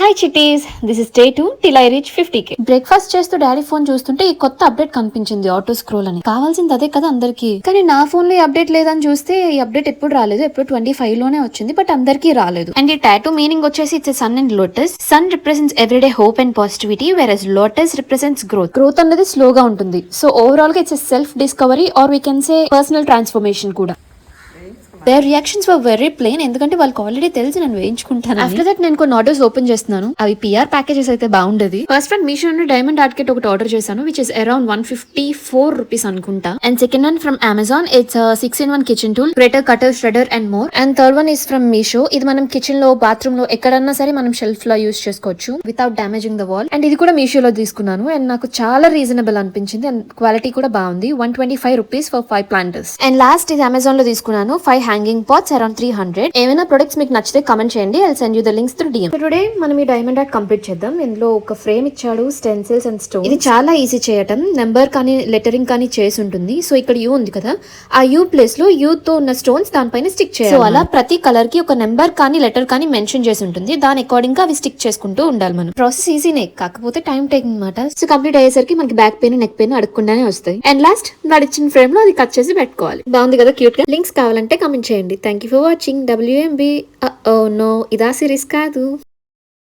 Hi cuties, this is day 2 till I reach 50k. Breakfast చేస్తూ daddy phone చూస్తుంటే ఈ కొత్త అప్డేట్ కనిపించింది, ఆటో స్క్రోల్ అని. కావాల్సింది అదే కదా అందరికి, కానీ నా ఫోన్ లో ఈ అప్డేట్ లేదని చూస్తే ఈ అప్డేట్ ఎప్పుడు రాలేదు, ఎప్పుడు 25 లోనే వచ్చింది, బట్ అందరికీ రాలేదు. అండ్ ఈ టాటూ మీనింగ్ వచ్చేసి it's sun and lotus. Sun represents everyday hope and positivity, whereas lotus represents growth. Growth అనేది స్లోగా ఉంటుంది, సో ఓవరాల్ గా it's self discovery or we can say personal transformation కూడా. Their reactions were very plain, ఎందుకంటే వాళ్ళకి already తెలిసి నేను వేయించుకుంటాను. After that నేను కొన్ని ఆర్డర్స్ ఓపెన్ చేస్తున్నాను, అవి పిఆర్ ప్యాకేజెస్ అయితే బాగుండేది. ఫస్ట్ వన్ మీషో నుండి డైమండ్ ఆర్ట్ కిట్ ఒకటి ఆర్డర్ చేశాను, విచ్ ఇస్ అరౌండ్ 154 రూపీస్ అనుకుంటా. And second one from Amazon, it's 6-in-1 kitchen tool, grater, cutter, shredder and more. And third one is from Meesho. ఇది మనం kitchen లో, bathroom లో ఎక్కడన్నా సరే మనం షెల్ఫ్ లో యూస్ చేసుకోవచ్చు without damaging the wall. And ఇది కూడా మీషోలో తీసుకున్నాను, అండ్ నాకు చాలా రీజనబుల్ అనిపించింది, అండ్ క్వాలిటీ కూడా బాగుంది. 125 rupees for 5 planters. And last ఇది అమెజాన్ లో తీసుకున్నాను, 5 హ్యాంగింగ్ పాట్స్ అరౌండ్ 300. ఏమైనా ప్రొడక్ట్స్ మీకు నచ్చితే కమెంట్ చేయండి, I'll send you the links through DM. Today మనం ఈ డైమండ్ ఆర్ట్ కంప్లీట్ చేద్దాం. ఇందులో ఒక ఫ్రేమ్ ఇచ్చాడు, స్టెన్సిల్స్ అండ్ స్టోన్. ఇది చాలా ఈజీ చేయటం, నెంబర్ కానీ లెటరింగ్ కానీ చేసి ఉంటుంది. సో ఇక్కడ యూ ఉంది కదా, ఆ యూ ప్లేస్ లో యూ తో ఉన్న స్టోన్స్ దానిపైన స్టిక్ చేయాలి. సో అలా ప్రతి కలర్ కి ఒక నెంబర్ కానీ లెటర్ కానీ మెన్షన్ చేసి ఉంటుంది, దాని అకార్డింగ్ గా అవి స్టిక్ చేసుకుంటూ ఉండాలి. మనం ప్రాసెస్ ఈజీనే, కాకపోతే టైం టేకింగ్ అనమాట. సో కంప్లీట్ అయ్యేసరికి మనకి బ్యాక్ పెయిన్, నెక్ పెయిన్ అడగకుండానే వస్తాయి. అండ్ లాస్ట్ వాడు ఇచ్చిన ఫ్రేమ్ లో అది కట్ చేసి పెట్టుకోవాలి. బాగుంది కదా, క్యూట్ గా. లింక్స్ కావాలంటే కమెంట్ చేయండి. Thank you for watching. WMB. Oh no, ఇదా సిరీస్ కాదు.